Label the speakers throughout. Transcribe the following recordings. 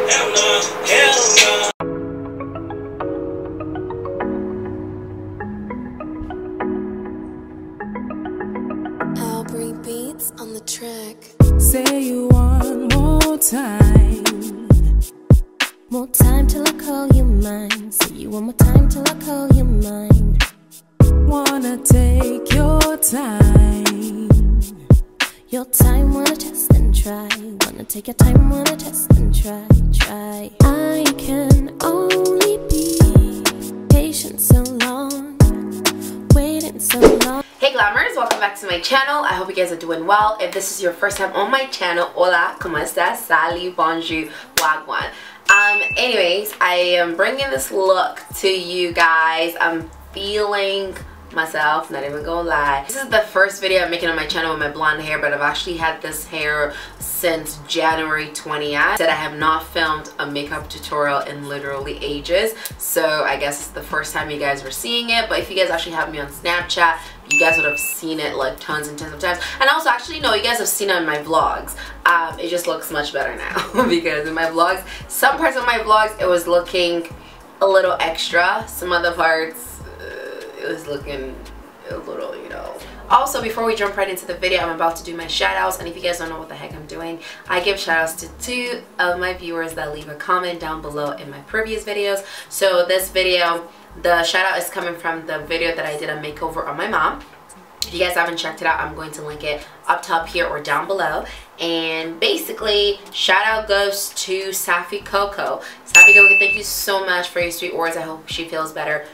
Speaker 1: Hell no, hell no.
Speaker 2: I'll bring beats on the track.
Speaker 3: Say you want more time.
Speaker 2: More time till I call you mine. Say you want more time till I call you mine.
Speaker 3: Wanna take your time.
Speaker 2: Your time, wanna test and try. Wanna take your time, wanna test and try. I can only be patient so long, waiting so long.
Speaker 4: Hey Glammers, welcome back to my channel. I hope you guys are doing well. If this is your first time on my channel, hola, como estas, sali, bonjour, wagwan. Anyways, I am bringing this look to you guys. I'm feeling myself, not even gonna lie. This is the first video I'm making on my channel with my blonde hair, but I've actually had this hair since January 20th. That I have not filmed a makeup tutorial in literally ages, so I guess it's the first time you guys were seeing it. But if you guys actually have me on Snapchat, you guys would have seen it like tons and tons of times. And also, actually, no, you guys have seen it in my vlogs. It just looks much better now because in my vlogs, some parts of my vlogs, it was looking a little extra. Some other parts, it was looking a little, you know. Also, before we jump right into the video, I'm about to do my shout outs, and if you guys don't know what the heck I'm doing, I give shout outs to 2 of my viewers that leave a comment down below in my previous videos. So this video, the shout out is coming from the video that I did a makeover on my mom. If you guys haven't checked it out, I'm going to link it up top here or down below. And basically, shout out goes to Safi Coco. Safi Coco, thank you so much for your sweet words. I hope she feels better,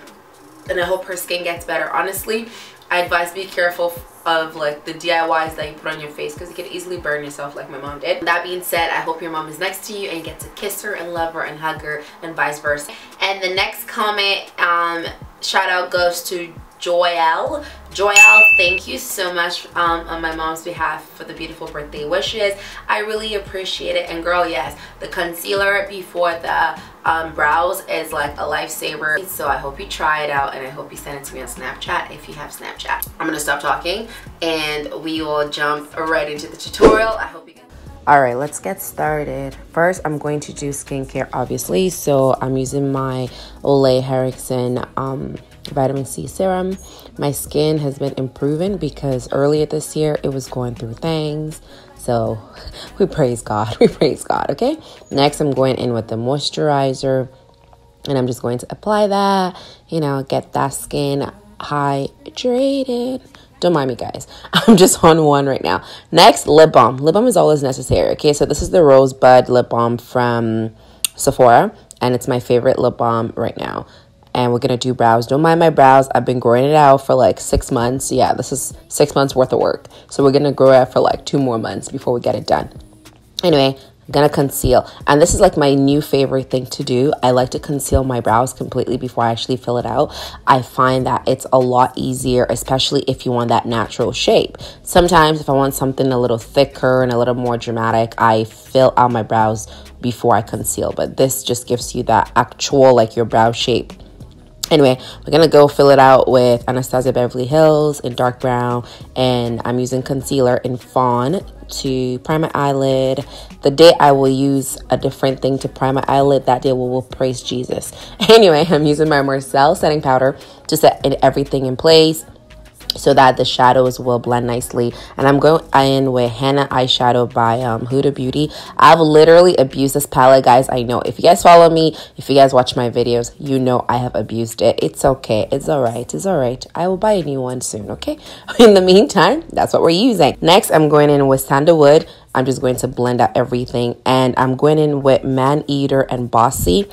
Speaker 4: and I hope her skin gets better. Honestly, I advise be careful of like the DIYs that you put on your face, because you can easily burn yourself like my mom did. That being said, I hope your mom is next to you and you get to kiss her and love her and hug her and vice versa. And the next comment, shout out goes to Joelle. Joelle, thank you so much on my mom's behalf for the beautiful birthday wishes. I really appreciate it. And girl, yes, the concealer before the brows is like a lifesaver. So I hope you try it out, and I hope you send it to me on Snapchat if you have Snapchat. I'm gonna stop talking and we will jump right into the tutorial. I hope you guys. Alright, let's get started. First, I'm going to do skincare, obviously. So I'm using my Olay Henriksen vitamin C serum. My skin has been improving because earlier this year it was going through things. So we praise God. We praise God, okay? Next, I'm going in with the moisturizer, and I'm just going to apply that, you know, get that skin hydrated. Don't mind me, guys. I'm just on one right now. Next, lip balm. Lip balm is always necessary, okay? So this is the Rosebud lip balm from Sephora, and it's my favorite lip balm right now. And we're going to do brows. Don't mind my brows. I've been growing it out for like 6 months. Yeah, this is 6 months worth of work. So we're going to grow it out for like 2 more months before we get it done. Anyway, I'm going to conceal. And this is like my new favorite thing to do. I like to conceal my brows completely before I actually fill it out. I find that it's a lot easier, especially if you want that natural shape. Sometimes if I want something a little thicker and a little more dramatic, I fill out my brows before I conceal. But this just gives you that actual like your brow shape. Anyway, we're going to go fill it out with Anastasia Beverly Hills in dark brown, and I'm using concealer in Fawn to prime my eyelid. The day I will use a different thing to prime my eyelid, that day we will praise Jesus. Anyway, I'm using my Marcel setting powder to set everything in place so that the shadows will blend nicely. And I'm going in with Hannah Eyeshadow by Huda Beauty. I've literally abused this palette, guys. I know. If you guys follow me, if you guys watch my videos, you know I have abused it. It's okay. It's alright. It's alright. I will buy a new one soon, okay? In the meantime, that's what we're using. Next, I'm going in with Sandalwood. I'm just going to blend out everything. And I'm going in with Man Eater and Bossy.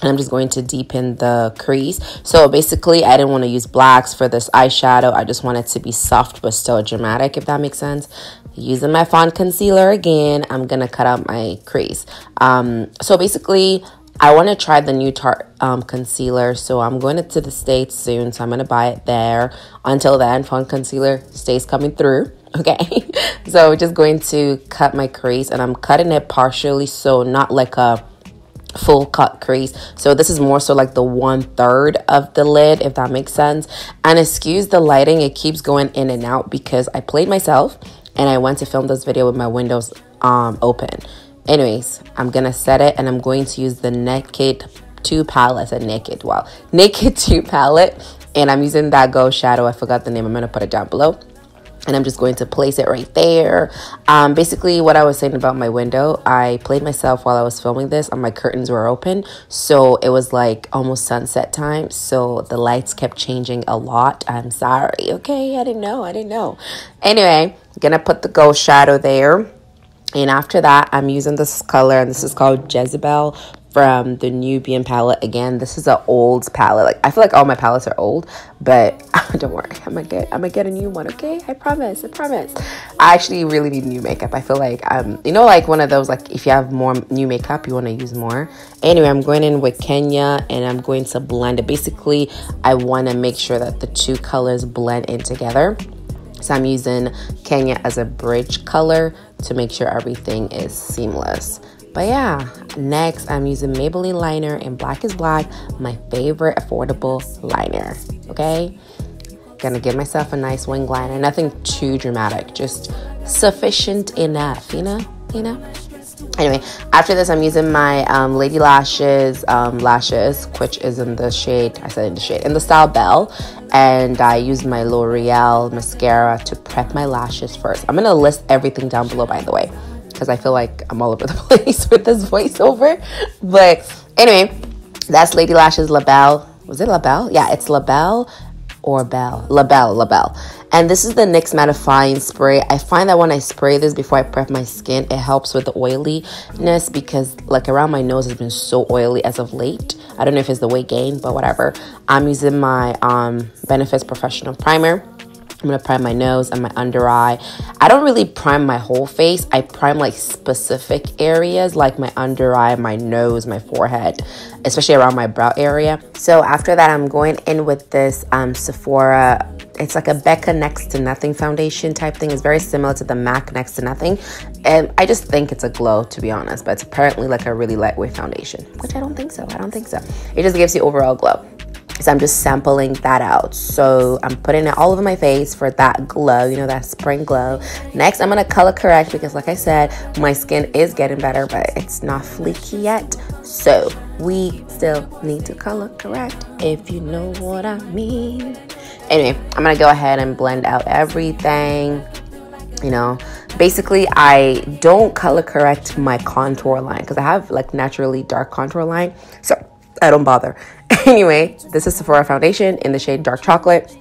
Speaker 4: And I'm just going to deepen the crease. So basically, I didn't want to use blacks for this eyeshadow. I just want it to be soft but still dramatic, if that makes sense. Using my Fawn concealer again, I'm going to cut out my crease. So basically, I want to try the new Tarte concealer. So I'm going to the States soon. So I'm going to buy it there. Until then, Fawn concealer stays coming through. Okay, so just going to cut my crease. And I'm cutting it partially, so not like a full cut crease. So this is more so like the 1/3 of the lid, if that makes sense. And excuse the lighting, it keeps going in and out because I played myself and I went to film this video with my windows open. Anyways, I'm gonna set it, and I'm going to use the Naked 2 palette. Naked 2 palette, and I'm using that Go Shadow. I forgot the name. I'm gonna put it down below. And I'm just going to place it right there. Basically, what I was saying about my window, I played myself while I was filming this, and my curtains were open. So it was like almost sunset time. So the lights kept changing a lot. I'm sorry, okay? I didn't know. Anyway, I'm going to put the Gold Shadow there. And after that, I'm using this color, and this is called Jezebel from the Nubian palette. Again, this is an old palette. Like, I feel like all my palettes are old, but don't worry, I'm gonna get a new one, okay? I promise. I actually really need new makeup. I feel like you know, like one of those, like if you have more new makeup, you want to use more. Anyway, I'm going in with Kenya, and I'm going to blend it. Basically, I want to make sure that the two colors blend in together. So I'm using Kenya as a bridge color to make sure everything is seamless. But yeah, next I'm using Maybelline liner in Black is Black, my favorite affordable liner, okay? Gonna give myself a nice wing liner, nothing too dramatic, just sufficient enough, you know? Anyway, after this, I'm using my Lady Lashes, which is in the shade, in the style Belle. And I use my L'Oreal mascara to prep my lashes first. I'm gonna list everything down below, by the way, because I feel like I'm all over the place with this voiceover. But anyway, that's Lady Lashes La Belle. Was it La Belle? Yeah, it's La Belle or Belle. La Belle. And this is the NYX mattifying spray. I find that when I spray this before I prep my skin, it helps with the oiliness, because like around my nose has been so oily as of late. I don't know if it's the weight gain, but whatever. I'm using my Benefits Professional Primer. I'm going to prime my nose and my under eye. I don't really prime my whole face. I prime like specific areas like my under eye, my nose, my forehead, especially around my brow area. So after that, I'm going in with this Sephora. It's like a Becca Next to Nothing foundation type thing. It's very similar to the MAC Next to Nothing. And I just think it's a glow, to be honest. But it's apparently like a really lightweight foundation, which I don't think so. It just gives you overall glow. So I'm just sampling that out. So I'm putting it all over my face for that glow, you know, that spring glow. Next, I'm going to color correct because like I said, my skin is getting better, but it's not fleeky yet. So we still need to color correct, if you know what I mean. Anyway, I'm going to go ahead and blend out everything. You know, basically I don't color correct my contour line because I have like naturally dark contour line. So I don't bother. Anyway, this is Sephora foundation in the shade Dark Chocolate.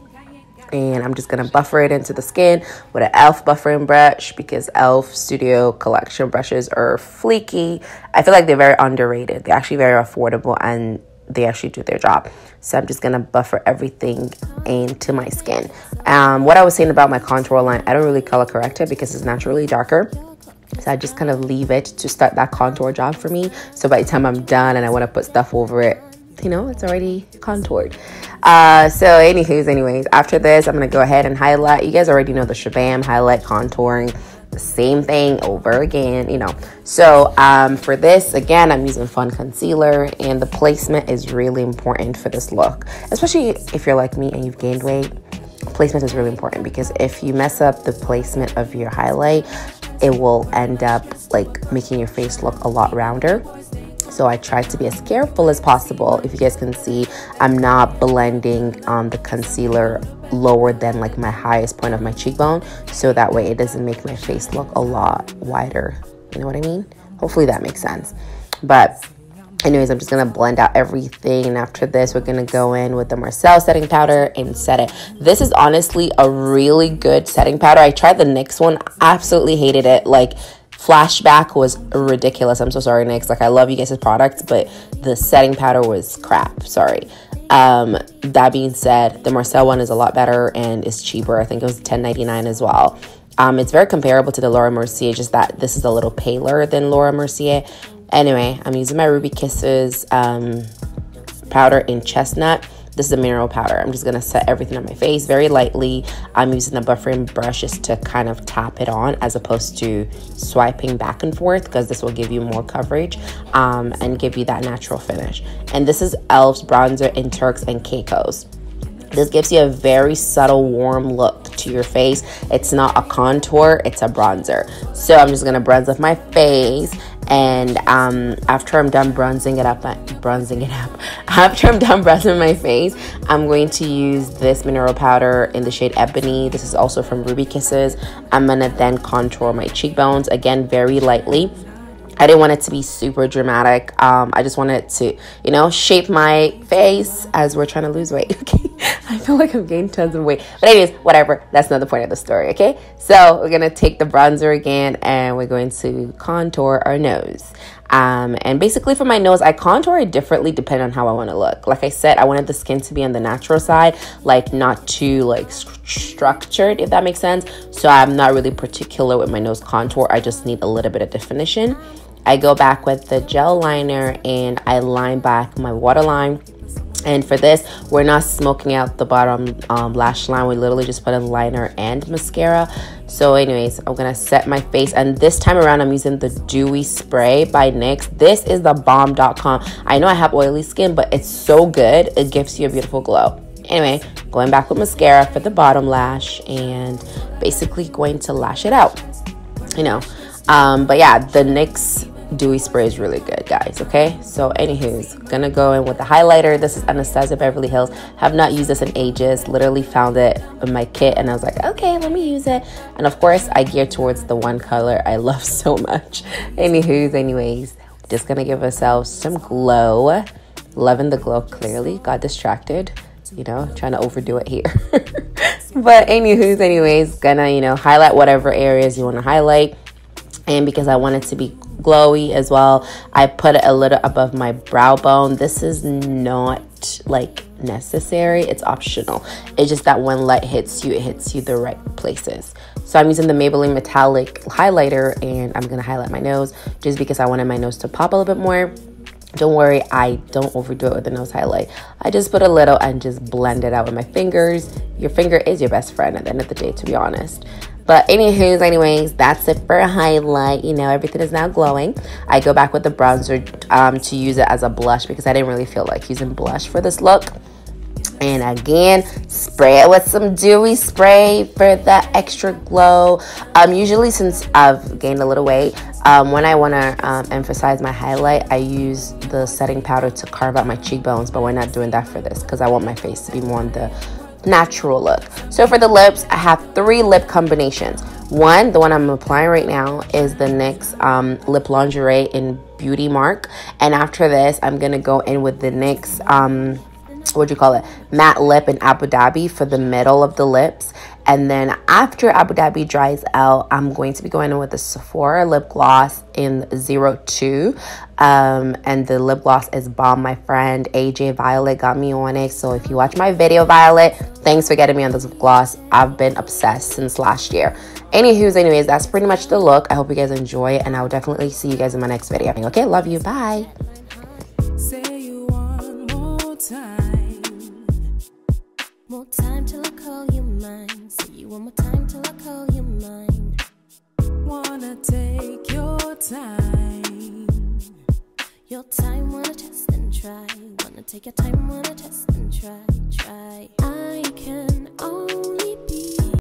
Speaker 4: And I'm just going to buffer it into the skin with an e.l.f. buffering brush because e.l.f. Studio Collection brushes are fleeky. I feel like they're very underrated. They're actually very affordable and they actually do their job. So I'm just going to buffer everything into my skin. What I was saying about my contour line, I don't really color correct it because it's naturally darker. So I just kind of leave it to start that contour job for me. So by the time I'm done and I want to put stuff over it, you know, it's already contoured. So anyways, after this, I'm going to go ahead and highlight. You guys already know the shabam, highlight, contouring, the same thing over again, you know. So for this, again, I'm using Fawn concealer, and the placement is really important for this look, especially if you're like me and you've gained weight. Placement is really important because if you mess up the placement of your highlight, it will end up like making your face look a lot rounder. So I try to be as careful as possible. If you guys can see, I'm not blending the concealer lower than like my highest point of my cheekbone, so that way it doesn't make my face look a lot wider. You know what I mean? Hopefully that makes sense. But anyways, I'm just gonna blend out everything, and after this we're gonna go in with the Marcel setting powder and set it. This is honestly a really good setting powder. I tried the NYX one, absolutely hated it. Like, Flashback was ridiculous. I'm so sorry, NYX. Like, I love you guys' products, but the setting powder was crap. Sorry. That being said, the Marcel one is a lot better and is cheaper. I think it was $10.99 as well. It's very comparable to the Laura Mercier, just that this is a little paler than Laura Mercier. Anyway, I'm using my Ruby Kisses powder in Chestnut. This is a mineral powder. I'm just going to set everything on my face very lightly. I'm using the buffering brushes to kind of tap it on as opposed to swiping back and forth, because this will give you more coverage and give you that natural finish. And this is e.l.f.'s bronzer in Turks and Caicos. This gives you a very subtle, warm look to your face. It's not a contour, it's a bronzer. So I'm just going to bronze up my face. And after I'm done bronzing it up, after I'm done bronzing my face, I'm going to use this mineral powder in the shade Ebony. This is also from Ruby Kisses. I'm gonna then contour my cheekbones, again very lightly. I didn't want it to be super dramatic. I just wanted to, you know, shape my face as we're trying to lose weight. Okay, I feel like I'm gaining tons of weight, but anyways, whatever, that's not the point of the story. Okay, so we're gonna take the bronzer again and we're going to contour our nose. And basically for my nose, I contour it differently depending on how I want to look. Like I said, I wanted the skin to be on the natural side, like not too like structured, if that makes sense. So I'm not really particular with my nose contour. I just need a little bit of definition. I go back with the gel liner and I line back my waterline. And for this, we're not smoking out the bottom lash line. We literally just put a liner and mascara. So anyways, I'm gonna set my face, and this time around I'm using the Dewy Spray by NYX. This is the bomb.com. I know I have oily skin, but it's so good. It gives you a beautiful glow. Anyway, going back with mascara for the bottom lash and basically going to lash it out, you know. But yeah, the NYX Dewy Spray is really good, guys. Okay, so anywho's gonna go in with the highlighter. This is Anastasia Beverly Hills. Have not used this in ages. Literally found it in my kit and I was like, okay, let me use it. And of course I gear towards the one color I love so much. Anyways, just gonna give ourselves some glow. Loving the glow. Clearly got distracted, you know, trying to overdo it here. But anyways, gonna, you know, highlight whatever areas you want to highlight. And because I want it to be glowy as well, I put it a little above my brow bone. This is not like necessary, it's optional. It's just that when light hits you, it hits you the right places. So I'm using the Maybelline Metallic highlighter and I'm gonna highlight my nose just because I wanted my nose to pop a little bit more. Don't worry, I don't overdo it with the nose highlight. I just put a little and just blend it out with my fingers. Your finger is your best friend at the end of the day, to be honest. But anyways, that's it for a highlight. You know, everything is now glowing. I go back with the bronzer to use it as a blush because I didn't really feel like using blush for this look. And again, spray it with some Dewy Spray for that extra glow. Usually, since I've gained a little weight, when I want to emphasize my highlight, I use the setting powder to carve out my cheekbones. But we're not doing that for this because I want my face to be more on the natural look. So for the lips, I have 3 lip combinations. One, the one I'm applying right now, is the NYX Lip Lingerie in Beauty Mark. And after this, I'm going to go in with the NYX matte lip in Abu Dhabi for the middle of the lips. And then after Abu Dhabi dries out, I'm going to be going in with the Sephora lip gloss in 02. And the lip gloss is bomb. My friend AJ Violet got me on it. So if you watch my video, Violet, thanks for getting me on this lip gloss. I've been obsessed since last year. Anyways, that's pretty much the look. I hope you guys enjoy it, and I will definitely see you guys in my next video. Okay, love you. Bye.
Speaker 3: Say you want more time.
Speaker 2: More time till I call you mine. Say you want more time till I call you mine.
Speaker 3: Wanna take your time.
Speaker 2: Your time, wanna test and try. Wanna take your time, wanna test and try. I can